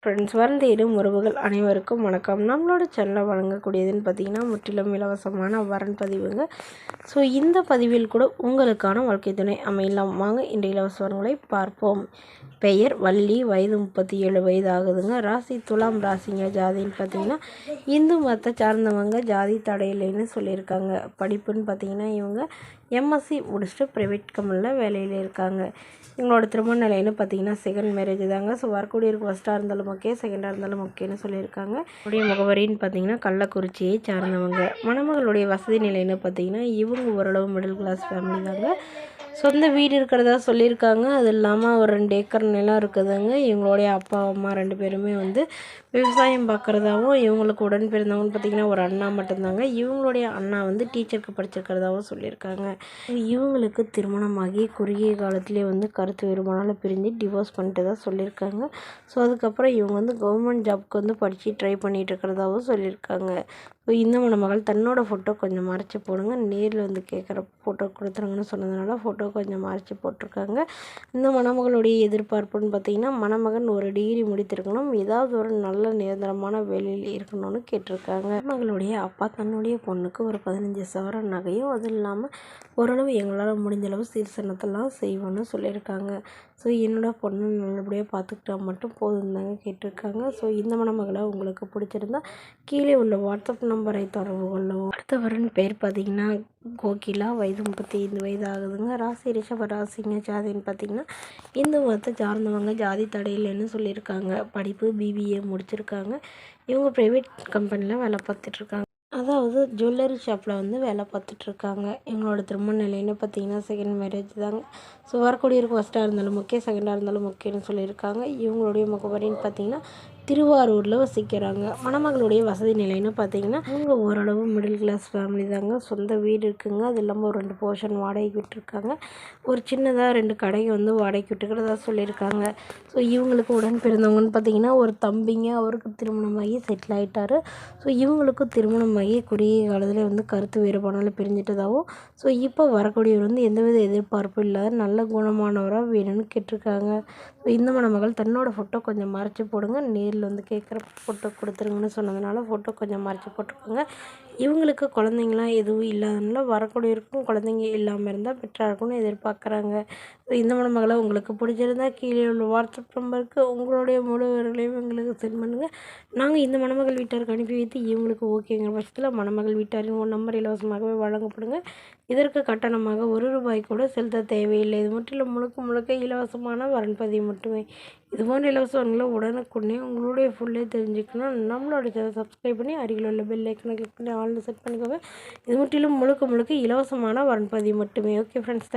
Friends, வளர்ந்தேறும் உறவுகள் அனைவருக்கும் வணக்கம். நம்மளோட சேனலில் வழங்கக்கூடியதுன்னு பார்த்தீங்கன்னா முற்றிலும் இலவசமான வரன் பதிவுங்க. ஸோ இந்த பதிவில் கூட உங்களுக்கான வாழ்க்கை துணை அமையலாம். வாங்க இன்றைய இலவச வரன்களை பார்ப்போம். பெயர் வள்ளி, வயது 37 வயது ஆகுதுங்க. ராசி துலாம் ராசிங்க. ஜாதின்னு பார்த்தீங்கன்னா இந்து மதத்தை சார்ந்தவங்க, ஜாதி தடையில்லைன்னு சொல்லியிருக்காங்க. படிப்புன்னு பார்த்தீங்கன்னா இவங்க எம்எஸ்சி முடிச்சுட்டு ப்ரைவேட் கம்பெனியில் வேலையில் இருக்காங்க. இவங்களோட திருமண நிலைன்னு பார்த்தீங்கன்னா செகண்ட் மேரேஜ் தாங்க. ஸோ வரக்கூடிய ஃபஸ்ட்டாக இருந்தாலும் ஓகே, செகண்டாக இருந்தாலும் ஓகேன்னு சொல்லியிருக்காங்க. அவருடைய முகவரின்னு பார்த்தீங்கன்னா கள்ளக்குறிச்சியை சார்ந்தவங்க. மணமகளுடைய வசதி நிலைன்னு பார்த்தீங்கன்னா இவங்க ஓரளவு மிடில் கிளாஸ் ஃபேமிலி தாங்க. சொந்த வீடு இருக்கிறதா சொல்லியிருக்காங்க. அது இல்லாமல் ஒரு 2 ஏக்கர் நிலம் இருக்குதுங்க. இவங்களுடைய அப்பா அம்மா 2 பேருமே விவசாயம் பார்க்குறதாவும், இவங்களுக்கு உடன் பிறந்தவங்கன்னு பார்த்திங்கன்னா ஒரு அண்ணா மட்டும்தாங்க. இவங்களுடைய அண்ணா டீச்சருக்கு படிச்சிருக்கிறதாவும் சொல்லியிருக்காங்க. இவங்களுக்கு திருமணமாகி குறுகிய காலத்திலே கருத்து வேறுபாடால் பிரிஞ்சு டிவோர்ஸ் பண்ணிட்டு தான் சொல்லியிருக்காங்க. ஸோ அதுக்கப்புறம் இவங்க கவர்மெண்ட் ஜாப்க்கு படித்து ட்ரை பண்ணிகிட்டு இருக்கிறதாவும் சொல்லியிருக்காங்க. ஸோ இந்த மணமகள் தன்னோட ஃபோட்டோ கொஞ்சம் மறைச்சி போடுங்க, நேரில் கேட்குற ஃபோட்டோ கொடுத்துருங்கன்னு சொன்னதுனால ஃபோட்டோ கொஞ்சம் மறைச்சி போட்டிருக்காங்க. இந்த மணமகளுடைய எதிர்பார்ப்புன்னு பார்த்திங்கன்னா மணமகன் ஒரு டிகிரி முடித்திருக்கணும், ஏதாவது ஒரு நல்ல நிரந்தரமான வேலையில் இருக்கணும்னு கேட்டிருக்காங்க. மகளுடைய அப்பா தன்னுடைய பொண்ணுக்கு ஒரு 15 சவரன் நகையும், அது இல்லாமல் ஓரளவு எங்களால் முடிஞ்சளவு சீர்சனத்தெல்லாம் செய்வோன்னு சொல்லியிருக்காங்க. ஸோ என்னோட பொண்ணு நல்லபடியாக பார்த்துக்கிட்டா மட்டும் போதும் தாங்க கேட்டிருக்காங்க. ஸோ இந்த மணமகளை உங்களுக்கு பிடிச்சிருந்தா கீழே உள்ள வாட்ஸ்அப் நம்பரை தொடர்பு கொள்ளவும். அடுத்தவரின் பேர் பார்த்திங்கன்னா கோகிலா, வயது 35 வயது ஆகுதுங்க. ராசி ரிஷப ராசிங்க. ஜாதின்னு பார்த்திங்கன்னா இந்து மதத்தை சார்ந்தவங்க, ஜாதி தடையில்லைன்னு சொல்லியிருக்காங்க. படிப்பு பிபிஏ முடிச்சிருக்காங்க. இவங்க ப்ரைவேட் கம்பெனியில் வேலை பார்த்துட்ருக்காங்க. அதாவது ஜுவல்லரி ஷாப்பில் வேலை பார்த்துட்ருக்காங்க. எங்களோட திருமண நிலைன்னு பார்த்தீங்கன்னா செகண்ட் மேரேஜ் தாங்க. ஸோ வரக்கூடிய ஃபஸ்ட்டாக இருந்தாலும் ஓகே, செகண்டாக இருந்தாலும் ஓகேன்னு சொல்லியிருக்காங்க. இவங்களுடைய முகவரின்னு பார்த்தீங்கன்னா திருவாரூரில் வசிக்கிறாங்க. மணமகளுடைய வசதி நிலைன்னு பார்த்தீங்கன்னா இவங்க ஓரளவு மிடில் கிளாஸ் ஃபேமிலி தாங்க. சொந்த வீடு இருக்குங்க. அது இல்லாமல் ஒரு 2 போர்ஷன் வாடகைக்கு விட்டுருக்காங்க. ஒரு சின்னதாக 2 கடைக்கு வாடகைக்கு விட்டுக்கிறதா சொல்லியிருக்காங்க. ஸோ இவங்களுக்கு உடன் பிறந்தவங்கன்னு பார்த்தீங்கன்னா ஒரு தம்பிங்க. அவருக்கு திருமணமாகி செட்டில் ஆகிட்டார். ஸோ இவங்களுக்கும் திருமணமாகி குறுகிய காலத்தில் கருத்து வேறுபாடால் பிரிஞ்சிட்டதாகவும், ஸோ இப்போ வரக்கூடியவர் எந்தவித எதிர்பார்ப்பும் இல்லாத நல்ல குணமானவராக வேணும்னு கேட்டிருக்காங்க. ஸோ இந்த மணமகள் தன்னோட ஃபோட்டோ கொஞ்சம் மறைச்சி போடுங்க, நேரில் கேட்குற ஃபோட்டோ கொடுத்துருங்கன்னு சொன்னதுனால ஃபோட்டோ கொஞ்சம் மறைச்சி போட்டிருக்காங்க. இவங்களுக்கு குழந்தைங்களாம் எதுவும் இல்லாதனால வரக்கூடியவருக்கும் குழந்தைங்க இல்லாமல் இருந்தால் பெட்டராக இருக்கும்னு எதிர்பார்க்குறாங்க. ஸோ இந்த மணமகளை உங்களுக்கு பிடிச்சிருந்தா கீழே உள்ள வாட்ஸ்அப் நம்பருக்கு உங்களுடைய முழு விவரங்களையும் எங்களுக்கு சென்ட் பண்ணுங்கள். நாங்கள் இந்த மணமகள் வீட்டாருக்கு அனுப்பி வைத்து இவங்களுக்கு ஓகேங்கிற பட்சத்தில் மணமகள் வீட்டாரின் நம்பர் இலவசமாகவே வழங்கப்படுங்க. இதற்கு கட்டணமாக ₹1 கூட செலுத்த தேவையில்லை. இது முற்றிலும் முழுக்க இலவசமான வரன்பதிவு மட்டுமே. இதுபோன்ற இலவசங்களை உடனுக்குடனே உங்களுடைய ஃபுல்லே தெரிஞ்சுக்கணும். நம்மளோட சேனல் சப்ஸ்கிரைப் பண்ணி அருகில் உள்ள பெல் ஐக்கனை கிளிக் பண்ணி ஆல்னு செட் பண்ணிக்கோங்க. இது முற்றிலும் முழுக்க இலவசமான வரன்பதிவு மட்டுமே. Okay friends, thank you.